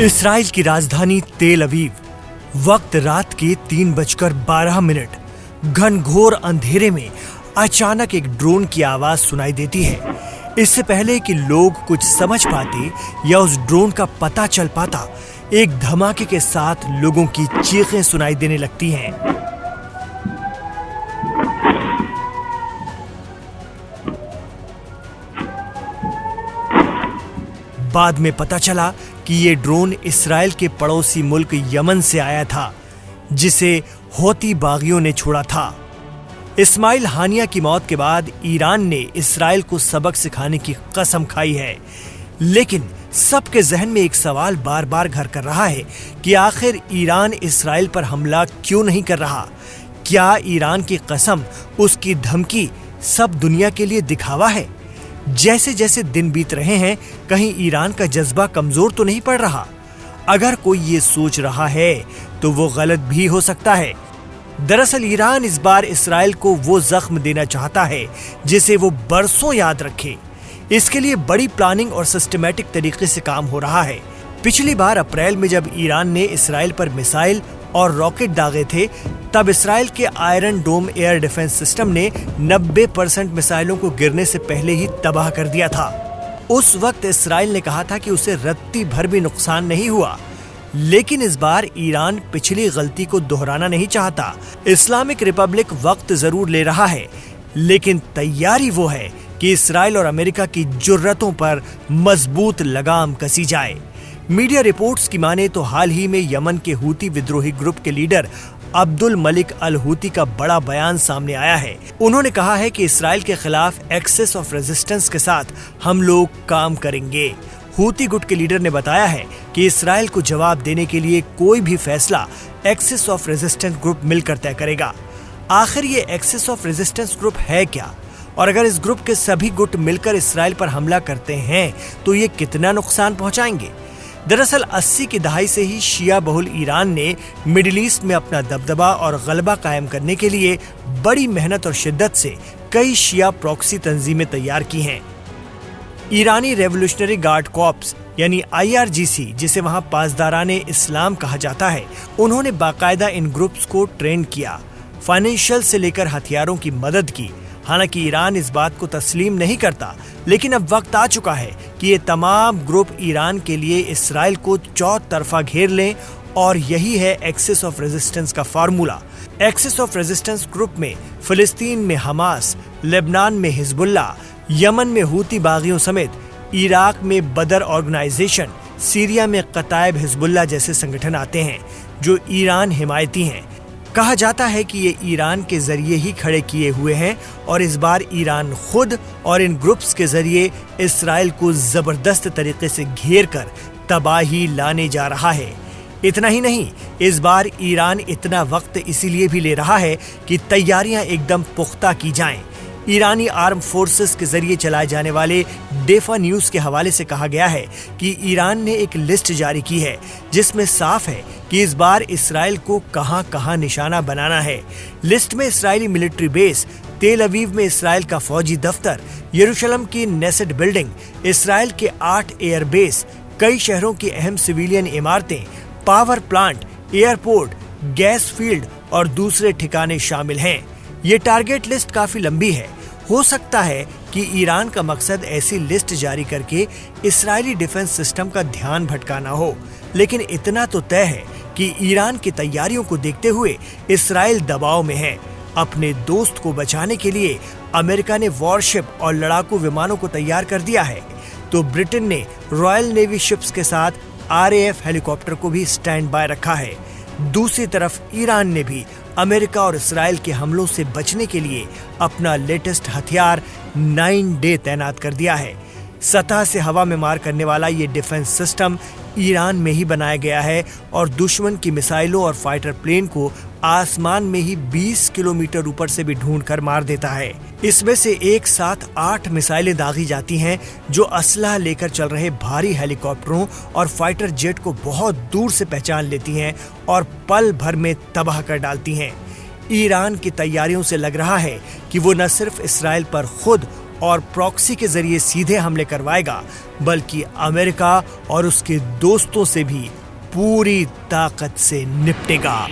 Israel की राजधानी तेल अवीव, वक्त रात के 3:12। घनघोर अंधेरे में अचानक एक ड्रोन की आवाज सुनाई देती है। इससे पहले कि लोग कुछ समझ पाते या उस ड्रोन का पता चल पाता, एक धमाके के साथ लोगों की चीखें सुनाई देने लगती हैं। बाद में पता चला कि ये ड्रोन इसराइल के पड़ोसी मुल्क यमन से आया था, जिसे हौती बागियों ने छोड़ा था। इस्माइल हानिया की मौत के बाद ईरान ने इसराइल को सबक सिखाने की कसम खाई है, लेकिन सबके जहन में एक सवाल बार बार घर कर रहा है कि आखिर ईरान इसराइल पर हमला क्यों नहीं कर रहा? क्या ईरान की कसम, उसकी धमकी सब दुनिया के लिए दिखावा है? जैसे जैसे दिन बीत रहे हैं, कहीं ईरान का जज्बा कमजोर तो नहीं पड़ रहा? अगर कोई ये सोच रहा है तो वो गलत भी हो सकता है। दरअसल ईरान इस बार इसराइल को वो जख्म देना चाहता है जिसे वो बरसों याद रखे। इसके लिए बड़ी प्लानिंग और सिस्टमैटिक तरीके से काम हो रहा है। पिछली बार अप्रैल में जब ईरान ने इसराइल पर मिसाइल और रॉकेट दागे थे, तब इसराइल के आयरन डोम एयर डिफेंस सिस्टम ने 90% मिसाइलों को गिरने से पहले ही तबाह कर दिया था। उस वक्त इसराइल ने कहा था कि उसे रत्ती भर भी नुकसान नहीं हुआ, लेकिन इस बार ईरान पिछली गलती को दोहराना नहीं चाहता। इस्लामिक रिपब्लिक वक्त जरूर ले रहा है, लेकिन तैयारी वो है कि इसराइल और अमेरिका की जुर्रतों पर मजबूत लगाम कसी जाए। मीडिया रिपोर्ट्स की माने तो हाल ही में यमन के हूती विद्रोही ग्रुप के leader Abdul Malik al Houthi का बड़ा बयान सामने आया है। उन्होंने कहा है कि इसराइल के खिलाफ एक्सेस ऑफ रेजिस्टेंस के साथ हम लोग काम करेंगे। हूती गुट के लीडर ने बताया है कि इसराइल को जवाब देने के लिए कोई भी फैसला एक्सेस ऑफ रेजिस्टेंस ग्रुप मिलकर तय करेगा। आखिर ये एक्सेस ऑफ रेजिस्टेंस ग्रुप है क्या, और अगर इस ग्रुप के सभी गुट मिलकर इसराइल पर हमला करते हैं तो ये कितना नुकसान पहुंचाएंगे? दरअसल 80 की दहाई से ही शिया बहुल ईरान ने मिडिल ईस्ट में अपना दबदबा और गलबा कायम करने के लिए बड़ी मेहनत और शिद्दत से कई शिया प्रॉक्सी तंजीमें तैयार की हैं। ईरानी रेवोल्यूशनरी गार्ड कॉर्प्स यानी IRGC, जिसे वहां पासदाराने इस्लाम कहा जाता है, उन्होंने बाकायदा इन ग्रुप्स को ट्रेन किया, फाइनेंशियल से लेकर हथियारों की मदद की। हालांकि ईरान इस बात को तस्लीम नहीं करता, लेकिन अब वक्त आ चुका है कि ये तमाम ग्रुप ईरान के लिए इसराइल को चौतरफा घेर लें, और यही है एक्सेस ऑफ रेजिस्टेंस का formula. Axis of resistance group में फिलिस्तीन में हमास, लेबनान में हिजबुल्लाह, यमन में हूती बागियों समेत इराक में बदर ऑर्गेनाइजेशन, सीरिया में कताइब हिजबुल्लाह जैसे संगठन आते हैं जो ईरान हिमायती हैं। कहा जाता है कि ये ईरान के जरिए ही खड़े किए हुए हैं, और इस बार ईरान खुद और इन ग्रुप्स के जरिए इसराइल को जबरदस्त तरीके से घेर कर तबाही लाने जा रहा है। इतना ही नहीं, इस बार ईरान इतना वक्त इसीलिए भी ले रहा है कि तैयारियां एकदम पुख्ता की जाएं। ईरानी आर्म फोर्सेस के जरिए चलाए जाने वाले डेफा न्यूज के हवाले से कहा गया है कि ईरान ने एक लिस्ट जारी की है जिसमें साफ है कि इस बार इसराइल को कहां-कहां निशाना बनाना है। लिस्ट में इसराइली मिलिट्री बेस, तेल अवीव में इसराइल का फौजी दफ्तर, यरूशलेम की नेसेट बिल्डिंग, इसराइल के 8 एयर बेस, कई शहरों की अहम सिविलियन इमारतें, power plant, airport, gas field और दूसरे ठिकाने शामिल हैं। ये टारगेट लिस्ट काफी लंबी है। हो सकता है कि ईरान का मकसद ऐसी लिस्ट जारी करके इसराइली डिफेंस सिस्टम का ध्यान भटकाना हो, लेकिन इतना तो तय है कि ईरान की तैयारियों को देखते हुए इसराइल दबाव में है। अपने दोस्त को बचाने के लिए अमेरिका ने वॉरशिप और लड़ाकू विमानों को तैयार कर दिया है, तो ब्रिटेन ने रॉयल नेवी शिप्स के साथ RAF हेलीकॉप्टर को भी स्टैंड बाय रखा है। दूसरी तरफ ईरान ने भी अमेरिका और इसराइल के हमलों से बचने के लिए अपना लेटेस्ट हथियार 9D तैनात कर दिया है। सतह से हवा में मार करने वाला ये डिफेंस सिस्टम ईरान में ही बनाया गया है और दुश्मन की मिसाइलों और फाइटर प्लेन को आसमान में ही 20 किलोमीटर ऊपर से भी ढूंढ कर मार देता है। इसमें से एक साथ 8 मिसाइलें दागी जाती हैं जो असलहा लेकर चल रहे भारी हेलीकॉप्टरों और फाइटर जेट को बहुत दूर से पहचान लेती हैं और पल भर में तबाह कर डालती हैं। ईरान की तैयारियों से लग रहा है कि वो न सिर्फ इसराइल पर खुद और प्रॉक्सी के जरिए सीधे हमले करवाएगा, बल्कि अमेरिका और उसके दोस्तों से भी पूरी ताकत से निपटेगा।